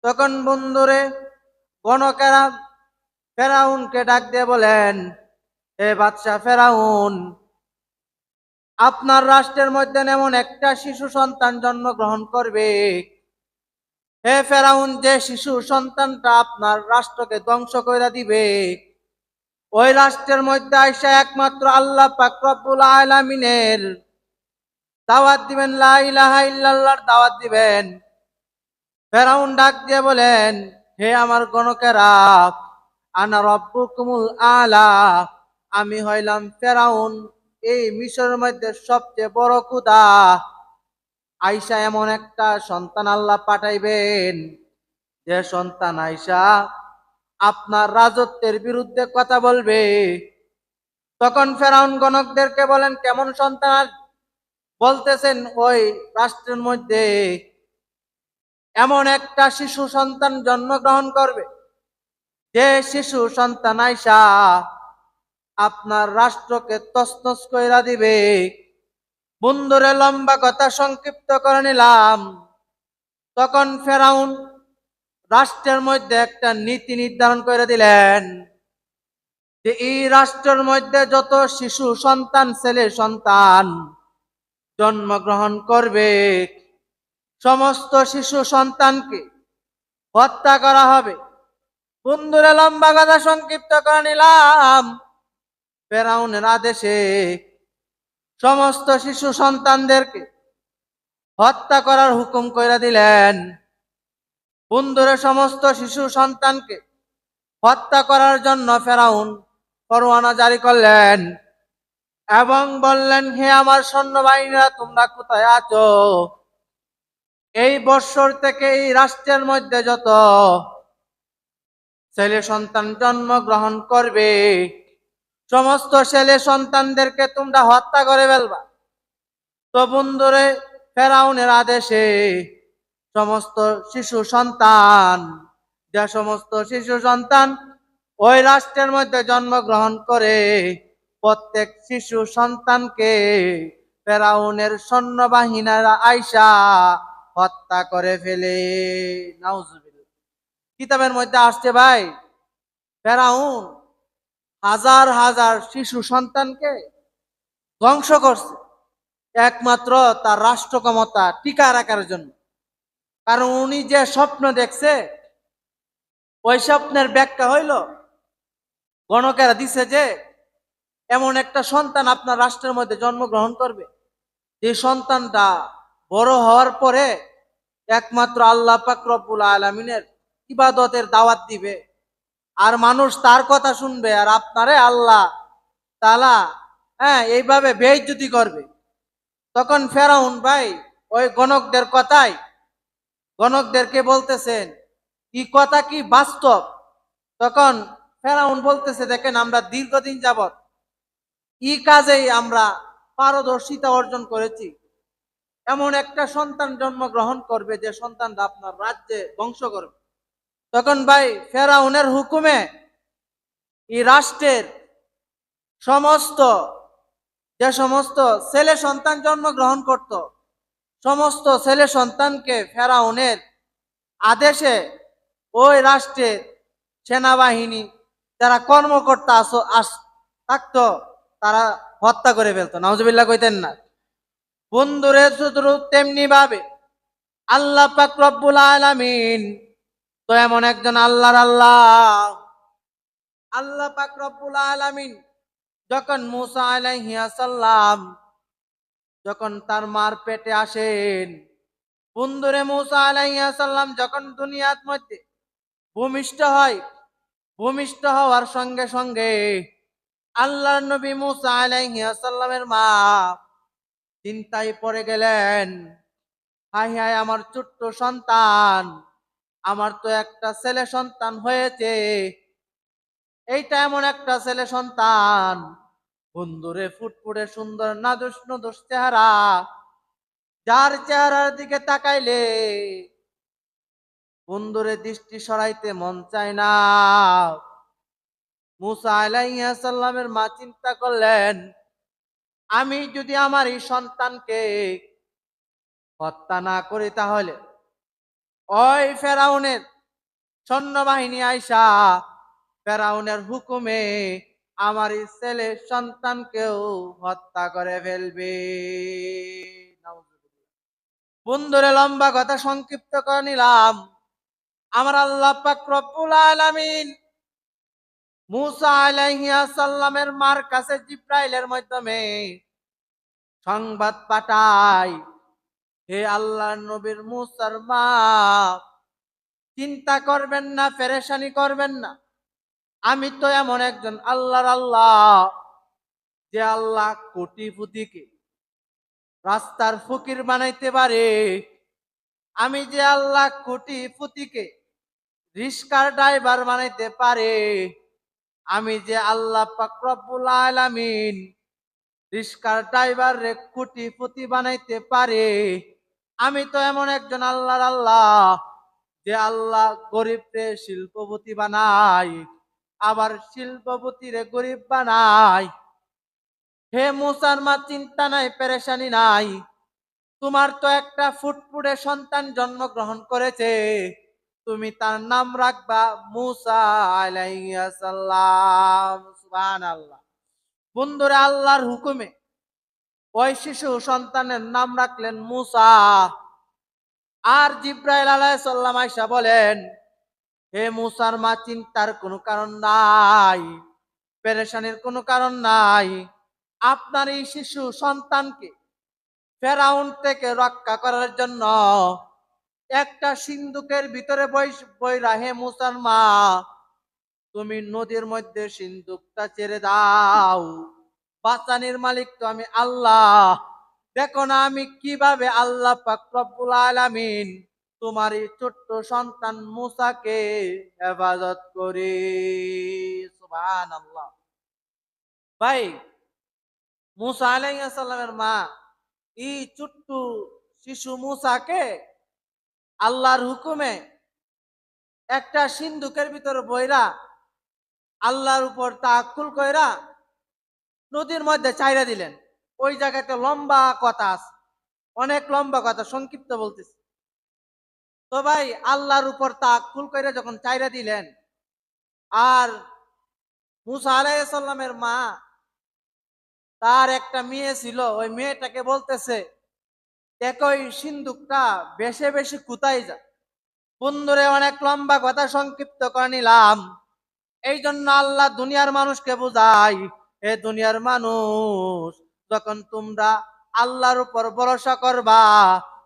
তখন বন্ধুরে গণকেরা ফেরাউনকে ডাক দিয়ে বলেন, হে বাদশাহ ফেরাউন, আপনার রাষ্ট্রের মধ্যে এমন একটা শিশু সন্তান জন্মগ্রহণ করবে, হে ফেরাউন, যে শিশু সন্তানটা আপনার রাষ্ট্রকে ধ্বংস করে দিবে, ওই রাষ্ট্রের মধ্যে আইসা একমাত্র আল্লাহ পাক রব্বুল আলামিনের দাওয়াত দিবেন, লা ইলাহা ইল্লাল্লাহর দাওয়াত দিবেন। ফেরাউন ডাক দিয়ে বলেন, হে আমার গণকেরা, আনা রব্বুকুমুল আলা, আমি হইলাম ফেরাউন, এই মিশরের মধ্যে সবচেয়ে বড় খোদা। আইসা এমন একটা সন্তান আল্লাহ পাঠাইবেন, যে সন্তান আইসা আপনার রাজত্বের বিরুদ্ধে কথা বলবে। তখন ফেরাউন গণকদেরকে বলেন, কেমন সন্তান বলতেছেন? ওই রাষ্ট্রের মধ্যে এমন একটা শিশু সন্তান জন্মগ্রহণ করবে, যে শিশু সন্তান আইসা আপনার রাষ্ট্রকে তছনছ কইরা দিবে। বন্ধুরে লম্বা কথা সংক্ষিপ্ত করে নিলাম। তখন ফেরাউন রাষ্ট্রের মধ্যে একটা নীতি নির্ধারণ করে দিলেন, যে এই রাষ্ট্রের মধ্যে যত শিশু সন্তান, ছেলে সন্তান জন্মগ্রহণ করবে, সমস্ত শিশু সন্তানকে হত্যা করা হবে। বন্ধুরা লম্বা কথা সংক্ষিপ্ত করে নিলাম। ফেরাউনের আদেশে সমস্ত শিশু সন্তানদেরকে হত্যা করার হুকুম করে দিলেন। বন্ধুরা সমস্ত শিশু সন্তানকে হত্যা করার জন্য ফেরাউন পরোয়ানা জারি করলেন এবং বললেন, হে আমার সৈন্যবাহিনীরা, তোমরা কোথায় আছো? এই বৎসর থেকে এই রাষ্ট্রের মধ্যে যত ছেলে সন্তান জন্মগ্রহণ করবে, সমস্ত ছেলে সন্তানদেরকে তোমরা হত্যা করে ফেলবা। তো বন্ধুরে ফেরাউনের আদেশে সমস্ত শিশু সন্তান, যে সমস্ত শিশু সন্তান ওই রাষ্ট্রের মধ্যে জন্মগ্রহণ করে, প্রত্যেক শিশু সন্তানকে ফেরাউনের সৈন্যবাহিনীরা আইসা হত্যা করে ফেলে। নাউজুবিল্লাহ। কিতাবের মধ্যে আসছে ভাই, ফেরাউন হাজার হাজার শিশু সন্তানকে ধ্বংস করছে একমাত্র তার রাষ্ট্র ক্ষমতা টিকা রাখার জন্য। কারণ উনি যে স্বপ্ন দেখছে, ওই স্বপ্নের ব্যাখ্যা হইল, গণকেরা দিছে যে এমন একটা সন্তান আপনার রাষ্ট্রের মধ্যে জন্মগ্রহণ করবে, যে সন্তানটা বড় হওয়ার পরে একমাত্র আল্লাহ পাক রব্বুল আলামিনের ইবাদতের দাওয়াত দিবে, আর মানুষ তার কথা শুনবে, আর আপনারে আল্লাহ তাআলা এইভাবে বেইজ্জতি করবে। তখন ফেরাউন ভাই ওই গণকদের কথাই, গণকদেরকে বলতেছেন, কি কথা কি বাস্তব? তখন ফেরাউন বলতেছে, দেখেন, আমরা দীর্ঘদিন যাবত এই কাজেই আমরা পারদর্শিতা অর্জন করেছি। এমন একটা সন্তান জন্মগ্রহণ করবে, যে সন্তানটা আপনার রাজ্যে বংশ করবে। তখন ভাই ফেরাউনের হুকুমে এই রাষ্ট্রের সমস্ত, যে সমস্ত ছেলে সন্তান জন্মগ্রহণ করত, সমস্ত ছেলে সন্তানকে ফেরাউনের আদেশে ওই রাষ্ট্রের সেনাবাহিনী যারা কর্মকর্তা থাকতো, তারা হত্যা করে ফেলতো। নাউজুবিল্লাহ কইতেন না। বন্ধুরে শুধু তেমনি ভাবে আল্লাহ পাক রব্বুল আলামিন তো এমন একজন আল্লাহর আল্লাহ। আল্লাহ পাক রব্বুল আলামিন যখন মুসা আলাইহিস সালাম যখন তার মার পেটে আসেন, বন্ধুরে মুসা আলাইহিস সালাম যখন দুনিয়ার মধ্যে ভূমিষ্ঠ হয়, ভূমিষ্ঠ হওয়ার সঙ্গে সঙ্গে আল্লাহর নবী মুসা আলাইহিস সালামের মা চিন্তায় পড়ে গেলেন, হায় হায়, আমার ছোট্ট সন্তান, আমার তো একটা ছেলে সন্তান হয়েছে, এইটা এমন একটা ছেলে সন্তান, বন্ধুরে ফুটফুটে সুন্দর নাদুস নদুস চেহারা, যার চেহারার দিকে তাকাইলে বন্ধুরে দৃষ্টি সরাইতে মন চায় না। মুসা আলাইহিস সালামের মা চিন্তা করলেন, আমি যদি আমার এই সন্তানকে হত্যা না করি, তাহলে ওই ফেরাউনের সৈন্যবাহিনী আইসা ফেরাউনের হুকুমে আমার এই ছেলে সন্তানকেও হত্যা করে ফেলবে। বন্ধুরে লম্বা কথা সংক্ষিপ্ত করে নিলাম। আমার আল্লাহ পাক রব্বুল আলামিন মুসা আলাইহিস সালামের মার কাছে জিব্রাইলের মাধ্যমে সংবাদ পাঠায়, হে আল্লাহর নবীর মুসার মা, চিন্তা করবেন না, পেরেশানি করবেন না। আমি তো এমন একজন আল্লাহর আল্লাহ, যে আল্লাহ কোটিপতিকে রাস্তার ফকির বানাইতে পারে। আমি যে আল্লাহ কোটিপতিকে রিস্কার ড্রাইভার বানাইতে পারে। আমি যে আল্লাহ পাক রব্বুল আলামিন রিস্কার ড্রাইভার রে কোটিপতি বানাইতে পারে। আমি তো এমন একজন আল্লাহর আল্লাহ, যে আল্লাহ গরিবরে শিল্পপতি বানায়, আবার শিল্পপতি রে গরিব বানায়। হে মুসার মা, চিন্তা নাই, পেরেশানি নাই। তোমার তো একটা ফুটফুটে সন্তান জন্মগ্রহণ করেছে, তুমি তার নাম রাখবা মুসা আলাইহিস সালাম। সুবহানাল্লাহ। বন্ধুরা, আল্লাহর হুকুমে ওই শিশু সন্তানের নাম রাখলেন মুসা। আর জিব্রাইল আলাইহিস সালাম আয়েশা বলেন, হে মুসার মা, চিন্তার কোনো কারণ নাই, পেরেশানির কোনো কারণ নাই। আপনার এই শিশু সন্তানকে ফেরাউন থেকে রক্ষা করার জন্য একটা সিন্ধুকের ভিতরে বইরা, হে মুসার মা, তুমি নদীর মধ্যে সিন্ধুকটা ছেড়ে দাও। বাঁচানির মালিক তো আমি আল্লাহ। দেখো না আমি কিভাবে আল্লাহ পাক রব্বুল আলামিন তোমার এই ছোট্ট সন্তান মুসাকে হেফাজত করি। সুবহানাল্লাহ। ভাই, মুসা আলাইহিস সালামের মা এই ছোট্ট শিশু মুসাকে আল্লাহর হুকুমে একটা সিন্ধুকের ভিতরে বইরা, আল্লাহর উপর তাওয়াক্কুল কইরা নদীর মধ্যে চাইরা দিলেন। ওই জায়গাতে লম্বা কথা আছে, অনেক লম্বা কথা, সংক্ষিপ্ত বলতেছি। তো ভাই, আল্লাহর উপর তাওয়াক্কুল কইরা যখন চাইরা দিলেন, আর মুসা আলাইহিস সালামের মা, তার একটা মেয়ে ছিল, ওই মেয়েটাকে বলতেছে, দেখো এই সিন্ধুকটা বেশি বেশি কোথায় যায়। বন্ধুরে, অনেক লম্বা কথা সংক্ষিপ্ত করে নিলাম। এই জন্য আল্লাহ দুনিয়ার মানুষকে বুঝাই, এ দুনিয়ার মানুষ, যখন তোমরা আল্লাহর উপর ভরসা করবা,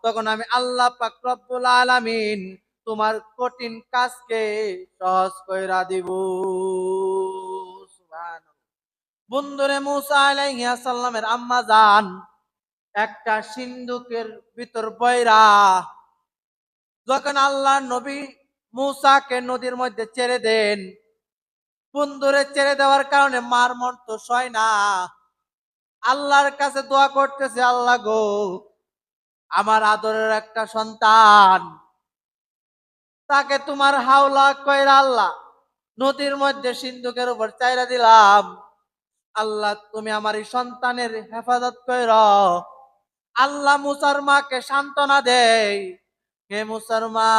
তখন আমি আল্লাহ পাক রব্বুল আলামিন তোমার কঠিন কাজকে সহজ কইরা দিব। সুবহানাল্লাহ। বন্ধুরে, মুসা আলাইহিস সালামের আম্মা জান একটা সিন্ধুকের ভিতর বইরা যখন আল্লাহ নবী মুসাকে নদীর মধ্যে ছেড়ে দেন, বন্ধুরে ছেড়ে দেওয়ার কারণে মার মন তো সয় না। আল্লাহর কাছে দোয়া করতেছে, আল্লাহ গো, আমার আদরের একটা সন্তান, তাকে তোমার হাওলা কইরা আল্লাহ নদীর মধ্যে সিন্ধুকের উপর চাইরা দিলাম। আল্লাহ তুমি আমার এই সন্তানের হেফাজত কইরা। আল্লাহ মুসার মাকে সান্ত্বনা দেয়, হে মুসার মা,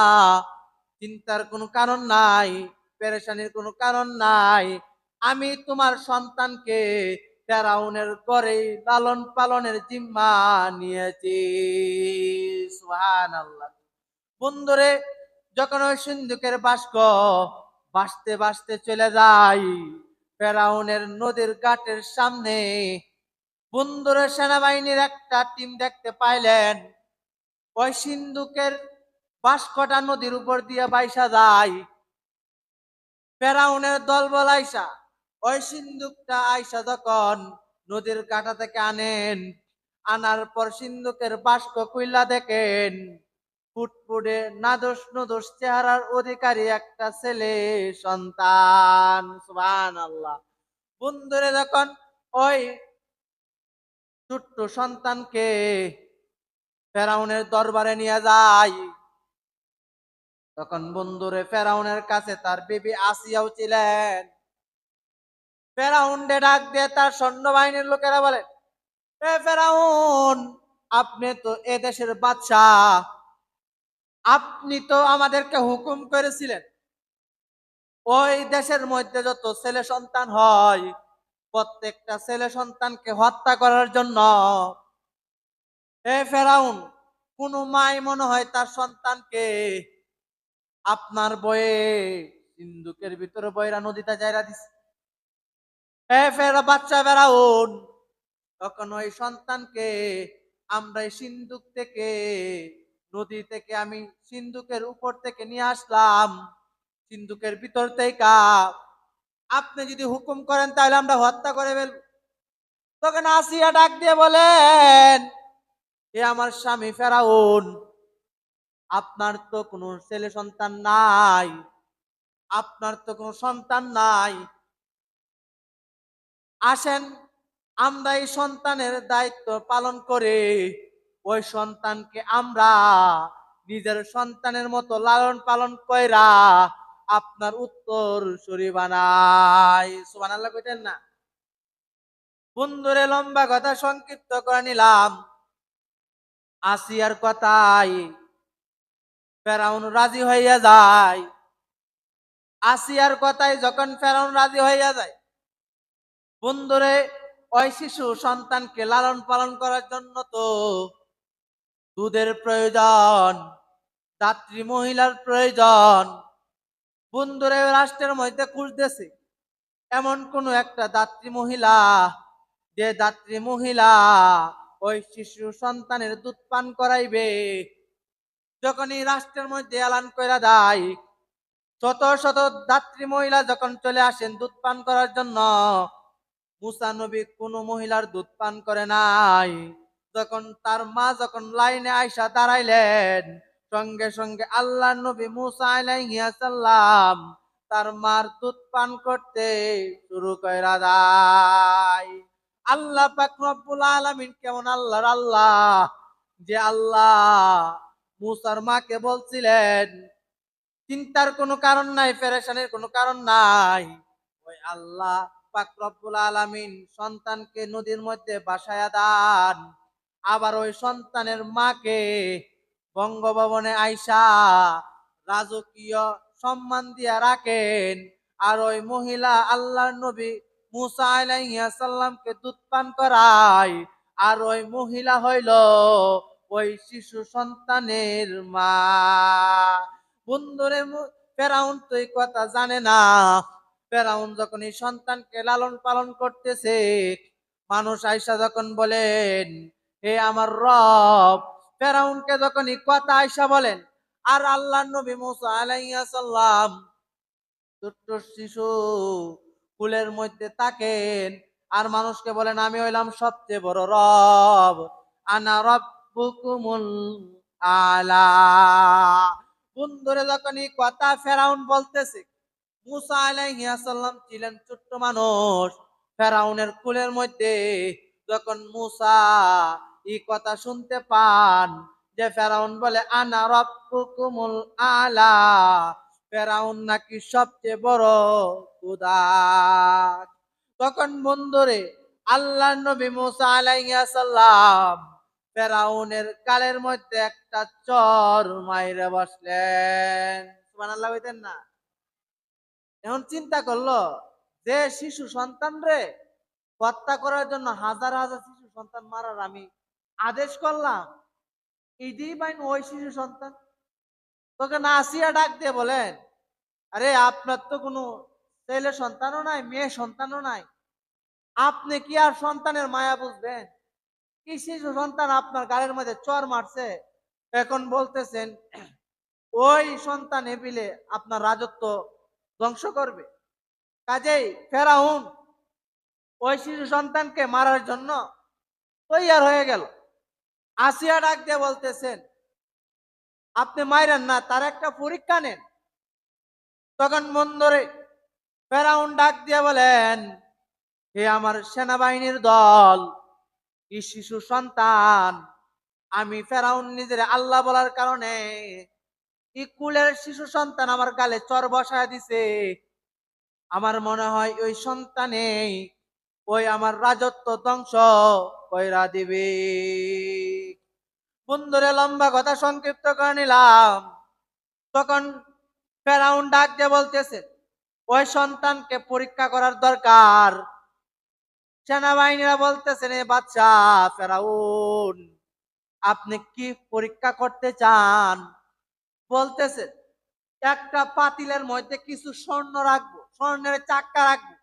চিন্তার কোনো কারণ নাই, পেরেশানির কোনো কারণ নাই। আমি তোমার সন্তানকে ফেরাউনের ঘরে লালন পালনের জিম্মা নিয়েছি। সুবহানাল্লাহ। বন্ধুরে, যখন ওই সিন্ধুকের বাষ্প ভাসতে ভাসতে চলে যায় ফেরাউনের নদীর ঘাটের সামনে, বন্ধুরে সেনাবাহিনীর একটা টিম দেখতে পাইলেন, ওই সিন্ধুকের বাষ্পটা নদীর উপর দিয়ে বাইসা যায়। ফেরাউনের দলবল আইসা ওই সিন্ধুকটা আইসা যখন নদীর কাঁটা থেকে আনেন, আনার পর সিন্ধুকের বাষ্প কইলা দেখেন, ফুটফুটে নাদোষ নদোষ চেহারার অধিকারী একটা ছেলে সন্তান। সুবহানাল্লাহ। বন্ধুরে, যখন ওই ছোট্ট সন্তানকে ফেরাউনের দরবারে নিয়ে যায়, তখন বন্ধুরে ফেরাউনের কাছে তার বিবি আসিয়াও ছিলেন। ফেরাউন ডাক দিয়ে তার সৈন্যবাহিনীর লোকেরা বলে, এ ফেরাউন, আপনি তো এ দেশের বাদশাহ, আপনি তো আমাদেরকে হুকুম করেছিলেন ওই দেশের মধ্যে যত ছেলে সন্তান হয় প্রত্যেকটা ছেলে সন্তানকে হত্যা করার জন্য। হে ফেরাউন, কোন মাই মনে হয় তার সন্তানকে আপনার বয়ে সিন্ধুকের ভিতরে বয়রা নদীতে যাইরা দিছে। হে ফেরা বাচ্চা ফেরাউন, তখন ওই সন্তানকে আমরা এই সিন্ধুক থেকে, নদী থেকে আমি সিন্ধুকের উপর থেকে নিয়ে আসলাম, সিন্ধুকের ভিতর থেকে। আপনি যদি হুকুম করেন তাহলে আমরা হত্যা করে ফেলব। তখন আসিয়া ডাক দিয়ে বলেন, এ আমার স্বামী ফেরাউন, আপনার তো কোনো ছেলে সন্তান নাই, আপনার তো কোনো সন্তান নাই। আসেন আমরা এই সন্তানের দায়িত্ব পালন করে ওই সন্তানকে আমরা নিজের সন্তানের মতো লালন পালন কইরা আপনার উত্তর সরি বানাই। সুবহানাল্লাহ কইতেন না? বন্ধুরে, লম্বা কথা সংক্ষিপ্ত করে নিলাম। আসিয়ার কথাই ফেরাউন রাজি হইয়া যায়। আসিয়ার কথাই যখন ফেরাউন রাজি হইয়া যায়, বন্ধুরে, ওই শিশু সন্তানকে লালন পালন করার জন্য তো দুধের প্রয়োজন, দাত্রী মহিলার প্রয়োজন। বন্ধুরে, রাষ্ট্রের মধ্যে খুঁজতেছে এমন কোন একটা দাত্রী মহিলা, যে দাত্রী মহিলা ওই শিশু সন্তানের দুধ পান করাইবে। যখনই রাষ্ট্রের মধ্যে এলান কইরা দেয়, শত শত দাত্রী মহিলা যখন চলে আসেন দুধ পান করার জন্য, মুসা নবী কোন মহিলার দুধ পান করে নাই। যখন তার মা যখন লাইনে আইসা দাঁড়াইলেন, সঙ্গে সঙ্গে আল্লাহ নবী মুসা আলাইহিস সালাম তার মার দুধ পান করতে শুরু কইরা দেয়। আল্লাহ পাক রব্বুল আলামিন কেমন আল্লাহর আল্লাহ, যে আল্লাহ মুসার মাকে বলছিলেন চিন্তার কোনো কারণ নাই, পেরেশানির কোনো কারণ নাই, ওই আল্লাহ পাক রব্বুল আলামিন সন্তানকে নদীর মধ্যে ভাসায়া দান। আবার ওই সন্তানের মাকে বঙ্গভবনে আইসা রাজকীয় সম্মান দিয়া রাখেন। আর ওই মহিলা আল্লাহর নবী মুসা আলাইহিস সালামকে দুধ পান করায়। আর ওই মহিলা হইল ওই শিশু সন্তানের মা। বন্ধুরে, ফেরাউন তো এই কথা জানে না। ফেরাউন যখন এই সন্তানকে লালন পালন করতেছে, মানুষ আয়সা যখন বলেন হে আমার রব, ফেরাউনকে যখন এই কথা আয়সা বলেন, আর আল্লাহ নবী মুসা আলাইহিস সালাম ছোট্ট শিশু কুলের মধ্যে থাকেন, আর মানুষকে বলেন আমি হইলাম সবচেয়ে বড় রব, আনা রব্বুকুমুল আলা। বন্ধুরে, যখন এই কথা ফেরাউন বলতেছে, মুসা আলাইহিস সালাম ছিলেন ছোট্ট মানুষ ফেরাউনের কুলের মধ্যে। যখন মুসা এই কথা শুনতে পান যে ফেরাউন বলে আনা রব্বুকুমুল আলা, ফেরাউন নাকি সবচেয়ে বড় খোদা, তখন বন্ধুরে আল্লাহ নবী মুসা আলাইহিস সালাম ফেরাউনের কালের মধ্যে একটা চর মাইরে বসলেন। সুবহানাল্লাহ কইতেন না? এখন চিন্তা করলো, যে শিশু সন্তান রে হত্যা করার জন্য হাজার হাজার শিশু সন্তান মারার আমি আদেশ করলাম, ইদি বাইন ওই শিশু সন্তান। তোকে নাসিয়া ডাক দিয়ে বলেন, আরে আপনার তো কোনো ছেলে সন্তানও নাই, মেয়ে সন্তানও নাই, আপনি কি আর সন্তানের মায়া বুঝবেন? কি শিশু সন্তান আপনার গাড়ির মধ্যে চর মারছে, এখন বলতেছেন ওই সন্তান এপিলে আপনার রাজত্ব ধ্বংস করবে। কাজেই ফেরাউন ওই শিশু সন্তানকে মারার জন্য তৈয়ার হয়ে গেল। আসিয়া ডাক দিয়ে বলতেছেন আপনি মাইরেন না, তার একটা পরীক্ষা নেন। তখন বন্দরে ফেরাউন ডাক দিয়ে বলেন, হে আমার সেনাবাহিনীর দল, এই শিশু সন্তান, আমি ফেরাউন নিজের আল্লাহ বলার কারণে এই কুলের শিশু সন্তান আমার গালে চর বসায় দিছে। আমার মনে হয় ওই সন্তানেই ওই আমার রাজত্ব ধ্বংস কইরা দিবে। বন্ধুরে, লম্বা কথা সংক্ষিপ্ত করে নিলাম। তখন ফেরাউন ডাক দিয়ে বলতেছে, ওই সন্তানকে পরীক্ষা করার দরকার। সেনাবাহিনীরা বলতেছেন, এ বাচ্চা ফেরাউন, আপনি কি পরীক্ষা করতে চান? বলতেছে, একটা পাতিলের মধ্যে কিছু স্বর্ণ রাখবো, স্বর্ণের চাক্কা রাখবো,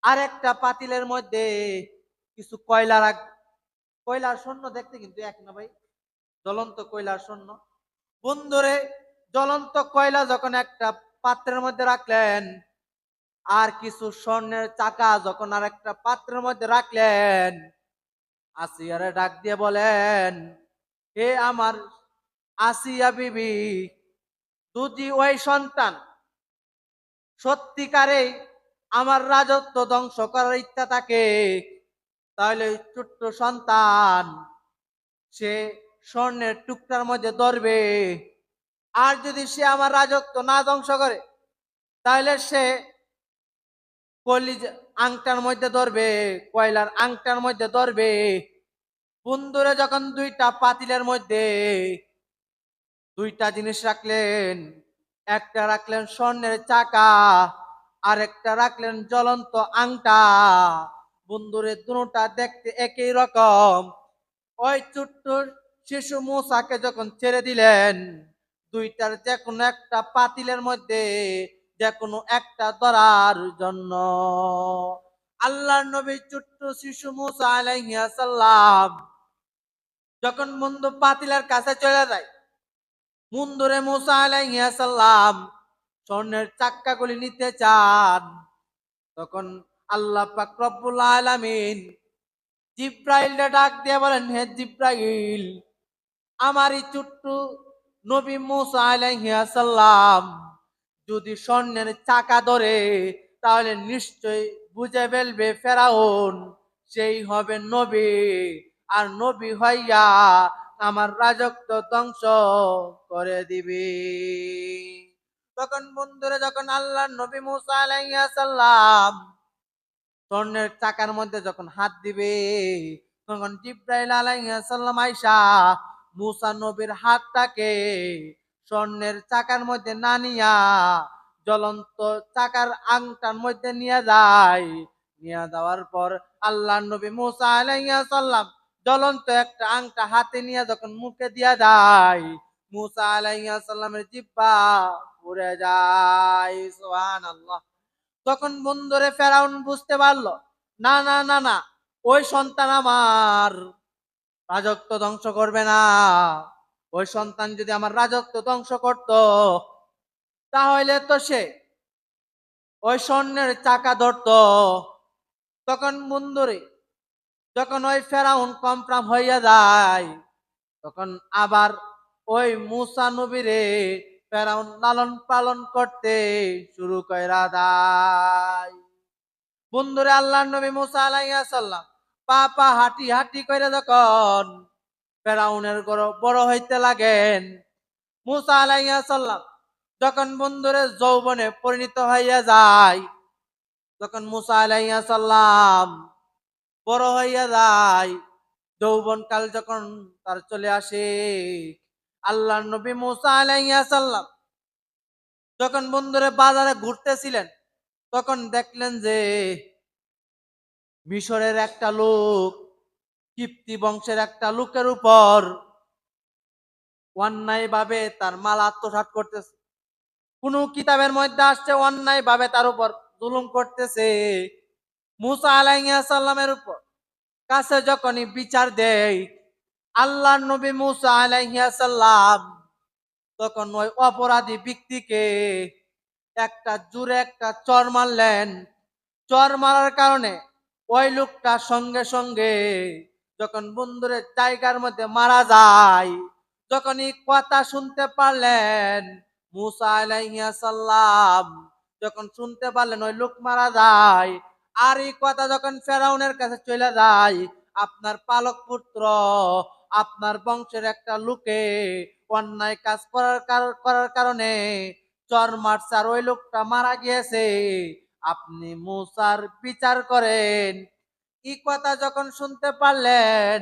আর একটা পাতিলের মধ্যে কিছু কয়লা রাখবো। কয়লার স্বর্ণ দেখতে কিন্তু এক না ভাই, জ্বলন্ত কয়লার স্বর্ণ। বন্ধুরে, জ্বলন্ত কয়লা যখন একটা পাত্রের মধ্যে রাখলেন, আর কিছু স্বর্ণের চাকা যখন আর একটা পাত্রের মধ্যে রাখলেন, আসিয়ারে ডাক দিয়ে বলেন, হে আমার আসিয়া বিবি, যদি ওই সন্তান সত্যিকারে আমার রাজত্ব ধ্বংস করার ইচ্ছা থাকে, তাহলে ছোট্ট সন্তান সে স্বর্ণের টুকরার মধ্যে ধরবে। আর যদি সে আমার রাজত্ব না ধ্বংস করে, তাহলে সে কলিজ আংটার মধ্যে ধরবে, কয়লার আংটার মধ্যে ধরবে। বন্ধুরা, যখন দুইটা পাতিলের মধ্যে দুইটা জিনিস রাখলেন, একটা রাখলেন স্বর্ণের চাকা, আর একটা রাখলেন জ্বলন্ত আংটা। বন্ধুরে, দুটোটা দেখতে একই রকম। ওই ছোট্ট শিশু মূসাকে যখন ছেড়ে দিলেন, দুইটার যে কোনো একটা পাতিলের মধ্যে যে কোনো একটা ধরার জন্য, আল্লাহর নবী ছোট্ট শিশু মূসা আলাইহিস সালাম যখন বন্ধু পাতিলের কাছে চলে যায়, বন্ধুরে মূসা আলাইহিস সালাম স্বর্ণের চাক্কাগুলি নিতে চান, তখন আল্লাহ পাক রব্বুল আলামিন জিব্রাইলকে ডাক দিয়ে বলেন, হে জিব্রাইল, আমার এই ছোট্ট নবী মূসা আলাইহিস সালাম যদি স্বর্ণের চাকা ধরে, তাহলে নিশ্চয়ই বুঝে ফেলবে ফেরাউন সেই হবে নবী, আর নবী হইয়া আমার রাজত্ব ধ্বংস করে দিবে। তখন বন্ধুরা, যখন আল্লাহ নবী মূসা আলাইহিস সালাম স্বর্ণের চাকার মধ্যে যখন হাত দিবে, তখন জিব্রাইল আলাইহিস সালাম আইসা মূসা নবীর হাতটাকে স্বর্ণের চাকার মধ্যে না নিয়া জ্বলন্ত চাকার আংটার মধ্যে নিয়ে যায়। নিয়ে যাওয়ার পর আল্লাহ নবী মূসা আলাইহিস সালাম জ্বলন্ত একটা আংটা হাতে নিয়ে যখন মুখে দিয়া যায়, মূসা আলাইহিস সালামের জিহ্বা পুড়ে যায়। সুবহানাল্লাহ। তখন বন্ধুরে ফেরাউন বুঝতে পারলো, না না না না, ওই সন্তান আমার রাজত্ব ধ্বংস করবে না। ওই সন্তান যদি আমার রাজত্ব ধ্বংস করত, তাহলে তো সে ওই স্বর্ণের চাকা ধরত। তখন বন্ধুরে, যখন ওই ফেরাউন কমপ্রাম হইয়া যায়, তখন আবার ওই মূসা নবীরে ফেরাউন লালন পালন করতে শুরু কইরা দেয়। বন্ধুরে, আল্লাহ নবী মূসা আলাইহিস সালাম পা পা হাঁটি হাঁটি করে যখন ফেরাউনের বড় হইতে লাগেন, মূসা আলাইহিস সালাম যখন বন্ধুরে যৌবনে পরিণত হইয়া যায়, তখন মূসা আলাইহিস সালাম বড় হইয়া যায়, যৌবন কাল যখন তার চলে আসে, আল্লাহ নবী মূসা আলাইহিস সালাম যখন বন্ধুরে বাজারে ঘুরতেছিলেন, তখন দেখলেন যে মিশরের একটা লোক, কিপ্তি বংশের একটা লোকের উপর অন্যায় ভাবে তার মাল আত্মসাৎ করতেছে। কোন কিতাবের মধ্যে আসছে অন্যায় ভাবে তার উপর জুলুম করতেছে। মূসা আলাইহিস সালামের উপর কাছে যখনই বিচার দেয় আল্লাহর নবী মূসা আলাইহিস সালাম, তখন ওই অপরাধী ব্যক্তিকে একটা জোরে একটা চর মারলেন। চর মারার কারণে ওই লোকটা সঙ্গে সঙ্গে যখন বন্ধুরের জায়গার মধ্যে মারা যায়, যখন এই কথা শুনতে পারলেন মূসা আলাইহিস সালাম, যখন শুনতে পারলেন ওই লোক মারা যায়, আর এই কথা যখন ফেরাউনের কাছে চলে যায়, আপনার পালক পুত্র, আপনার বংশের একটা লোকে অন্যায় কাজ করার কারণে চর মারছে, আর ওই লোকটা মারা গিয়েছে, আপনি মূসার বিচার করেন। এই কথা যখন শুনতে পারলেন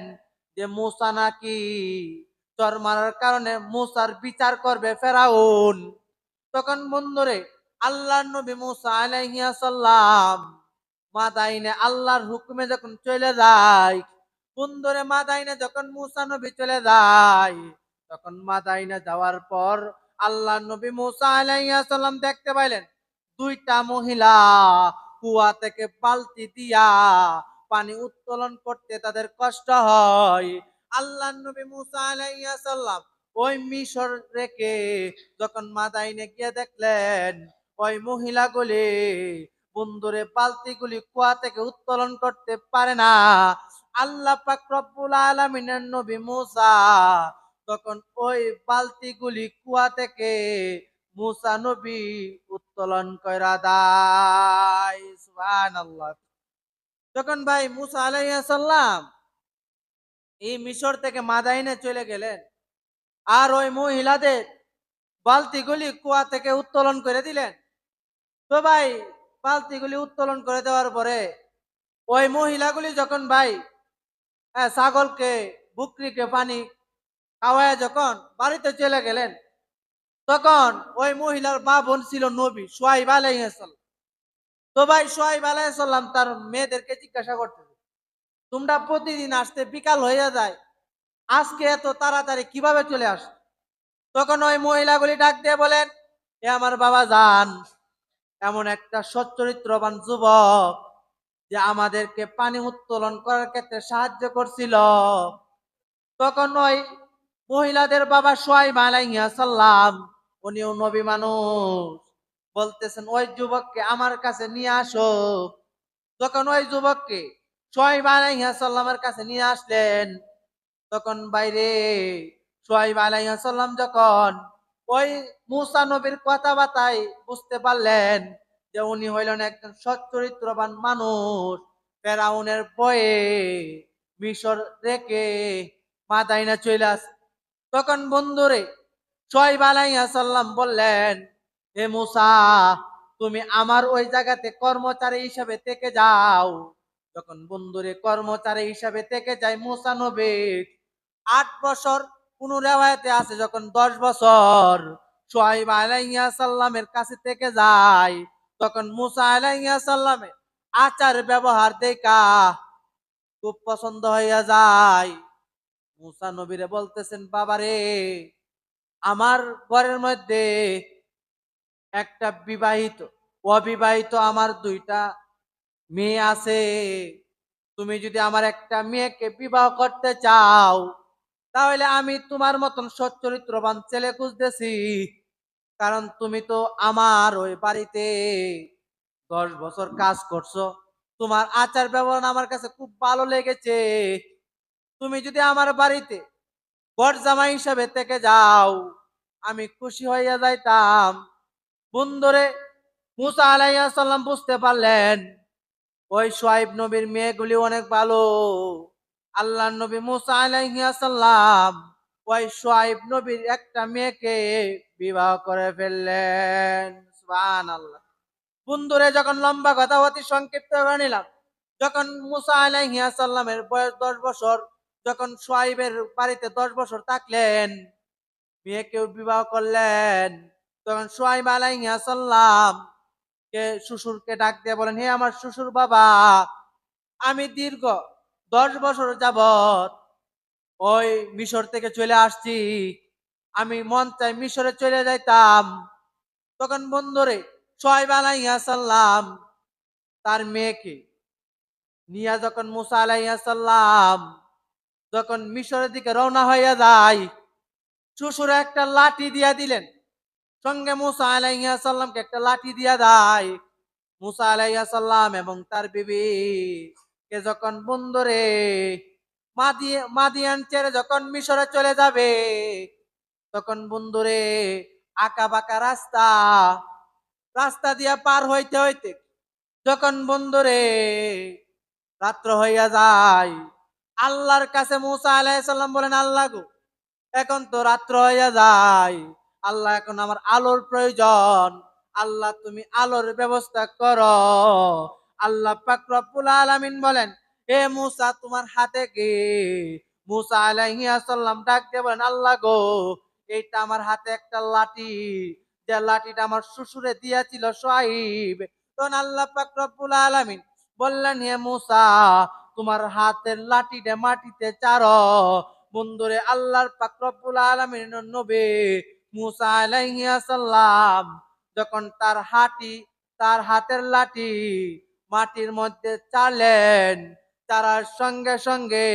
যে মূসা নাকি চর মারার কারণে মুসার বিচার করবে ফেরাউন। তখন বন্ধুরে আল্লাহর নবী মুসা আলাইহিস সালাম মাদাইনে আল্লাহর হুকুমে যখন চলে যায়, বন্ধুরে মাদাইনে যখন মুসা নবী চলে যায়, তখন মাদাইনে যাওয়ার পর আল্লাহর নবী মুসা আলাইহিস সালাম দেখতে পাইলেন দুইটা মহিলা কুয়া থেকে বালতি দিয়া পানি উত্তোলন করতে তাদের কষ্ট হয়। আল্লাহর নবী মুসা আলাইহিস সালাম ওই মিশর রেখে যখন মাদাইনে গিয়ে দেখলেন ওই মহিলাগুলি বন্ধুরে বালতিগুলি কুয়া থেকে উত্তোলন করতে পারে না, আল্লাহ পাক রব্বুল আলামিনের নবী মুসা তখন ওই বালতিগুলি কুয়া থেকে মুসা নবী উত্তোলন কইরা দেয়। সুবহানাল্লাহ। তখন ভাই মুসা আলাইহিস সালাম এই মিশর থেকে মাদাইনে চলে গেলেন, আর ওই মহিলাদের বালতিগুলি কুয়া থেকে উত্তোলন করে দিলেন। তো ভাই বালতিগুলি উত্তোলন করে দেওয়ার পরে ওই মহিলাগুলি যখন ভাই ছাগলকে বকরিকে পানি খাওয়ায় যখন বাড়িতে চলে গেলেন, তখন ওই মহিলার মা বোন ছিল নবী শুআয়ব আলাইহিস সালাম। তো ভাই শুআয়ব আলাইহিস সালাম তার মেয়েদেরকে জিজ্ঞাসা করতেছে, তোমরা প্রতিদিন আসতে বিকাল হয়ে যায়, আজকে এত তাড়াতাড়ি কিভাবে চলে আস? তখন ওই মহিলাগুলি ডাক দিয়ে বলেন, এ আমার বাবা জান, এমন একটা সচ্চরিত্রবান যুবক যে আমাদেরকে পানি উত্তোলন করার ক্ষেত্রে সাহায্য করছিল। তখন ওই মহিলাদের বাবা শুআয়ব আলাইহিস সালাম, উনিও নবী মানুষ, বলতেছেন ওই যুবককে আমার কাছে নিয়ে আসো। তখন ওই যুবককে শুআয়ব আলাইহিস সালামের কাছে নিয়ে আসলেন। তখন বাইরে শুআয়ব আলাইহিস সালাম যখন ওই মুসা নবীর কথাবার্তায় বুঝতে পারলেন যে উনি হইলেন একজন সচ্চরিত্রবান মানুষ, ফেরাউনের ভয়ে মিশর রেখে মাদাইনা চলে আসে। তখন বন্ধুরে শুআয়ব আলাইহিস সালাম বললেন, হে মুসা, তুমি আমার ওই জায়গাতে কর্মচারী হিসাবে থেকে যাও। তখন বন্ধুরে কর্মচারী হিসাবে থেকে যায় মুসা নবী 8 বছর, কোন রেওয়ায়েতে আছে যখন 10 বছর শুআয়ব আলাইহিস সালামের কাছে থেকে যায়। তখন মুসা আলাইহিস সালামের আচার ব্যবহার দেখা খুব পছন্দ হইয়া যায়। মুসা নবীরে বলতেছেন, বাবারে, আমার ঘরের মধ্যে একটা বিবাহিত অবিবাহিত আমার 2টা মেয়ে আছে। তুমি যদি আমার একটা মেয়েকে বিবাহ করতে চাও, তাহলে আমি তোমার মতন সচ্চরিত্রবান ছেলে খুঁজতেছি। কারণ তুমি তো আমার ওই বাড়িতে 10 বছর কাজ করছো, তোমার আচার ব্যবহার আমার কাছে খুব ভালো লেগেছে। তুমি যদি আমার বাড়িতে বর জামাই হিসাবে থেকে যাও, আমি খুশি হইয়া যাইতাম। বন্ধুরে মুসা আলাইহিস সালাম বুঝতে পারলেন ওই শুআয়ব নবীর মেয়েগুলি অনেক ভালো। আল্লাহর নবী মুসা আলাইহিস সালাম ওই শুআয়ব নবীর একটা মেয়েকে বিবাহ করে ফেললেন। সুবহানাল্লাহ। বন্ধুরে যখন লম্বা কথা অতি সংক্ষিপ্ত করে নিলাম, যখন মুসা আলাইহিস সালামের বয়স 10 বছর, যখন শুআয়বের বাড়িতে 10 বছর থাকলেন, মেয়েকেও বিবাহ করলেন। তখন শুআয়ব আলাইহিস সালাম কে শ্বশুরকে ডাক দিয়ে বলেন, হে আমার শ্বশুর বাবা, আমি দীর্ঘ 10 বছর যাবত ওই মিশর থেকে চলে আসছি, আমি মন চাই মিশরে চলে যাইতাম। তখন বন্ধুরে শুআয়ব আলাইহিস সালাম তার মেয়েকে নিয়ে যখন মুসা আলাইহিস সালাম যখন মিশরের দিকে রওনা হইয়া যায়, শ্বশুর একটা লাঠি দিয়া দিলেন, সঙ্গে মুসা আলাইহিস সালামকে একটা লাঠি দিয়া দেয়। মুসা আলাইহিস সালাম এবং তার বিবি কে যখন বন্ধুরে মাদিয়ান ছেড়ে যখন মিশরে চলে যাবে, তখন বন্ধুরে আঁকা বাঁকা রাস্তা রাস্তা দিয়া পার হইতে হইতে যখন বন্ধুরে রাত্র হইয়া যায়, আল্লাহর কাছে মুসা আলাইহিস সালাম বলেন, আল্লাহ গো, এখন তো রাত্র হইয়া যায়, আল্লাহ এখন আমার আলোর প্রয়োজন, আল্লাহ তুমি আলোর ব্যবস্থা করো। আল্লাহ পাক রব্বুল আলামিন বলেন, হে মুসা, তোমার হাতে কি মুসা আলাইহিস সালাম ডাক দিয়ে বলেন, আল্লাহ গো, এইটা আমার হাতে একটা লাঠি, যে লাঠিটা আমার শ্বশুরে দিয়েছিল শুআয়ব। তখন আল্লাহ পাক রব্বুল আলামিন বললেন, হে মুসা, তোমার হাতের লাঠিটা মাটিতে চারো। বন্ধুরে, আল্লাহর পাক রব্বুল আলামিনের নবী মুসা আলাইহিস সালাম যখন তার হাতের লাঠি মাটির মধ্যে চালেন, তার সঙ্গে সঙ্গে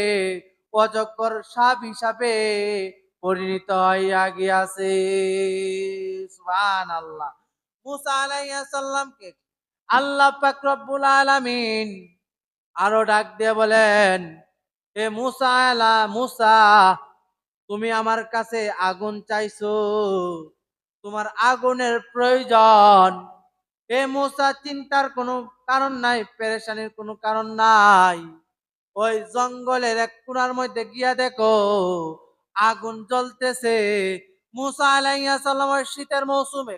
অজগর সাপ হিসাবে পরিণত হইয়া গিয়াছে। সুবহানাল্লাহ। মুসা আলাইহিস সালামকে আল্লাহ পাক রব্বুল আলামিন আরো ডাক দিয়ে বলেন, হে মুসা, তুমি আমার কাছে আগুন চাইছো, তোমার আগুনের প্রয়োজন। হে মুসা, চিন্তার কোনো কারণ নাই, পেরেশানির কোনো কারণ নাই। ওই জঙ্গলের এক কোণার মধ্যে গিয়া দেখো আগুন জ্বলতেছে। মুসা আলাইহিস সালামের শীতের মৌসুমে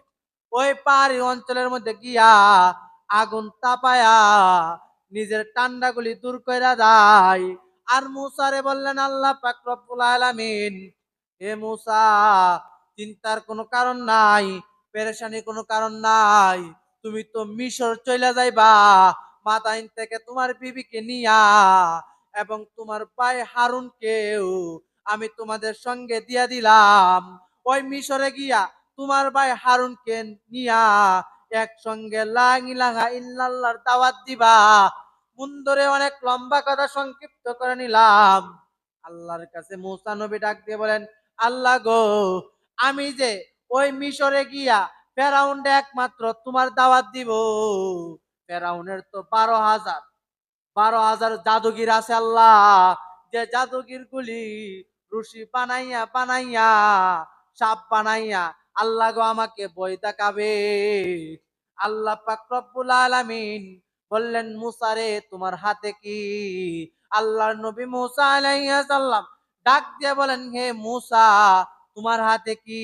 ওই পাহাড়ি অঞ্চলের মধ্যে গিয়া আগুন তাপায়া নিজের ঠান্ডাগুলি দূর কইরা যায়। আর মুসারে বললেন আল্লাহ পাক রব্বুল আলামিন, হে মুসা, চিন্তার কোনো কারণ নাই, পেরেশানির কোনো কারণ নাই। তুমি তো মিশর চলে যাইবা, মাদাইন থেকে তোমার বিবিকে নিয়া এবং তোমার ভাই হারুনকেও আমি তোমাদের সঙ্গে দিয়া দিলাম। ওই মিশরে গিয়া তোমার ভাই হারুনকে নিয়া একসঙ্গে লা ইলাহা ইল্লাল্লাহর দাওয়াত দিবা। বন্ধুরে, অনেক লম্বা কথা সংক্ষিপ্ত করে নিলাম। আল্লাহর কাছে মুসা নবী ডাক দিয়ে বলেন, আল্লাহ গো, আমি যে ওই মিশরে গিয়া ফেরাউনটা একমাত্র তোমার দাওয়াত দিব। ফেরাউনের তো 12,000 জাদুগির আছে আল্লাহ, যে জাদুগির গুলি রুশি বানাইয়া বানাইয়া সাপ বানাইয়া আল্লাহ গো আমাকে বই দেখাবে। আল্লাহ পাক রব্বুল আলামিন বললেন, মুসা রে, তোমার হাতে কি? আল্লাহর নবী মুসা আলাইহিস সালাম ডাক দিয়ে বলেন, হে মুসা, তোমার হাতে কি?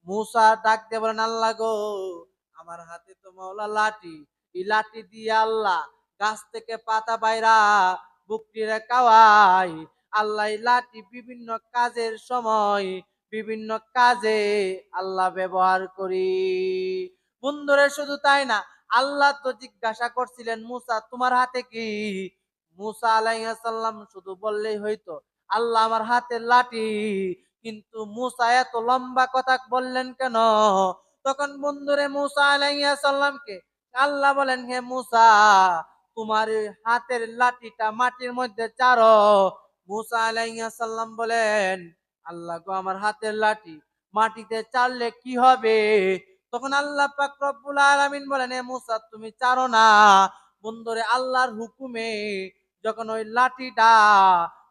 মুসা ডাক দিয়ে বলেন, আল্লাহ গো, আমার হাতে তো মাওলা লাঠি। এই লাঠি দিয়ে আল্লাহ গাছ থেকে পাতা বাইরা বুকটিরে কাওয়াই। আল্লাহ এই লাঠি বিভিন্ন কাজের সময় বিভিন্ন কাজে আল্লাহ ব্যবহার করি। বন্ধুরে, শুধু তাই না, আল্লাহ তো জিজ্ঞাসা করছিলেন, মুসা তোমার হাতে কি? মুসা আলাইহিস সালাম শুধু বললেই হইতো, আল্লাহ আমার হাতের লাঠি। কিন্তু মুসা এত লম্বা কথা বললেন কেন? তখন বন্ধুরে মুসা আলাইহিস সালামকে আল্লাহ বলেন, হে মুসা, তোমার এই হাতের লাঠিটা মাটির মধ্যে চারো। মুসা আলাইহিস সালাম বলেন, আল্লাহ গো, আমার হাতের লাঠি মাটিতে চারলে কি হবে? তখন আল্লাহ পাক রব্বুল আলামিন বলেন, হে মুসা, তুমি চারো না। বন্ধুরে, আল্লাহর হুকুমে যখন ওই লাঠিটা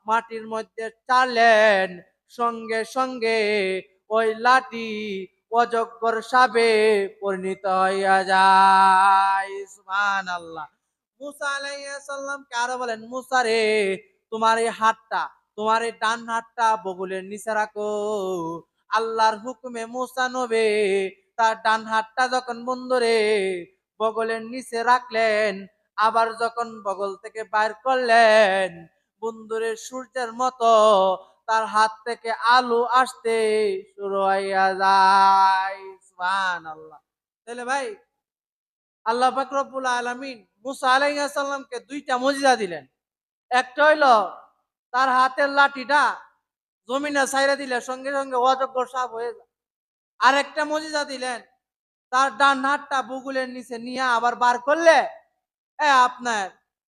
মাটির মধ্যে চারলেন, সঙ্গে সঙ্গে ওই লাঠি অজগর সাপে পরিণত হইয়া যায়। সুবহানাল্লাহ। মুসা আলাইহিস সালামকে আরো বলেন, মুসা রে, তোমার এই হাতটা, তোমার এই ডান হাতটা বগলের নিচে রাখো। আল্লাহর হুকুমে মুসা নবী তার ডান হাতটা যখন বন্ধুরে বগলের নিচে রাখলেন, আবার যখন বগল থেকে বাইর করলেন, বন্ধুরে সূর্যের মতো তার হাত থেকে আলো আসতে শুরু হইয়া যায়। সুবহানাল্লাহ। তাহলে ভাই, আল্লাহ পাক রব্বুল আলামিন মুসা আলাইহিস সালামকে দুইটা মুজিজা দিলেন। একটা হইলো তার হাতের লাঠিটা জমিনে ছাইরা দিলে সঙ্গে সঙ্গে অজগর সাপ হয়ে যায়। আর একটা মুজিজা দিলেন, তার ডান হাতটা বুগুলের নিচে নিয়ে আবার বার করলে আপনার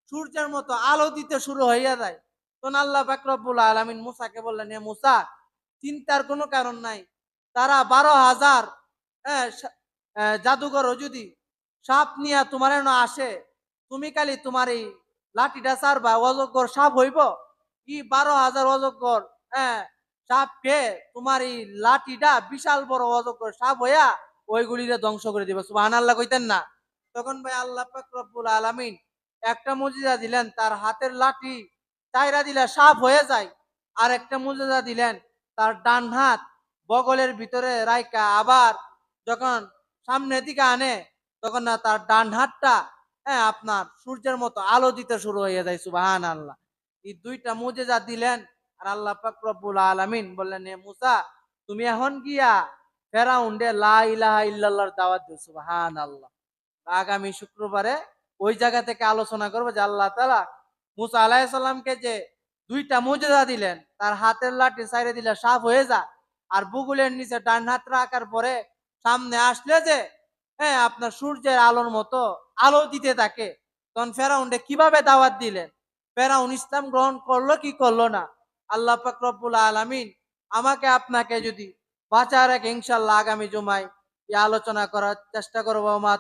সূর্যের মতো আলো দিতে শুরু হইয়া যায়। তখন আল্লাহ পাক রব্বুল আলামিন মুসাকে বললেন, হে মুসা, চিন্তার কোনো কারণ নাই। তারা 12,000 জাদুঘর যদি সাপ নিয়ে তোমার এনে আসে, তুমি খালি তোমার এই লাঠিটা ছাড়বা, অজগর সাপ হইব। কি 12,000 অজগর সাপকে তোমার এই লাঠিটা বিশাল বড় অজগর সাপ হইয়া ওইগুলিরে ধ্বংস করে দিবে। সুবহানাল্লাহ কইতেন না? তখন ভাই আল্লাহ পাক রব্বুল আলামিন একটা মুজিজা দিলেন, তার হাতের লাঠি চাইরা দিলে সাপ হয়ে যায়। আর একটা মুজিজা দিলেন, তার ডান হাত বগলের ভিতরে রাইকা আবার যখন সামনের দিকে আনে, তখন না তার ডান হাতটা আপনার সূর্যের মতো আলো দিতে শুরু হয়ে যায়। সুবহানাল্লাহ। এই দুইটা মুজিজা দিলেন আর আল্লাহ পাক রব্বুল আলামিন বললেন, এ মুসা তুমি এখন গিয়া ফেরাউন্ডে লা ইলাহা ইল্লাল্লাহর দাওয়াত দিও। সুবহানাল্লাহ। আগামী শুক্রবারে ওই জায়গা থেকে আলোচনা করবো যে আল্লাহ তাআলা মুসা আলাইহিস সালামকে যে দুইটা মুজিজা দিলেন, তার হাতের লাঠি ছাইড়ে দিলে সাফ হয়ে যায়, আর বুগুলের নিচে ডান হাত রাখার পরে সামনে আসলে যে হ্যাঁ আপনার সূর্যের আলোর মতো আলো দিতে থাকে, তখন ফেরাউন্ডে কিভাবে দাওয়াত দিলেন? ফেরাউন ইসলাম গ্রহণ করলো কি করলো না? আল্লাহ পাক রব্বুল আলামিন আমাকে আপনাকে যদি বাঁচা রাখে, ইনশাআল্লাহ আগামী জুমায় এই আলোচনা করার চেষ্টা করবো। মা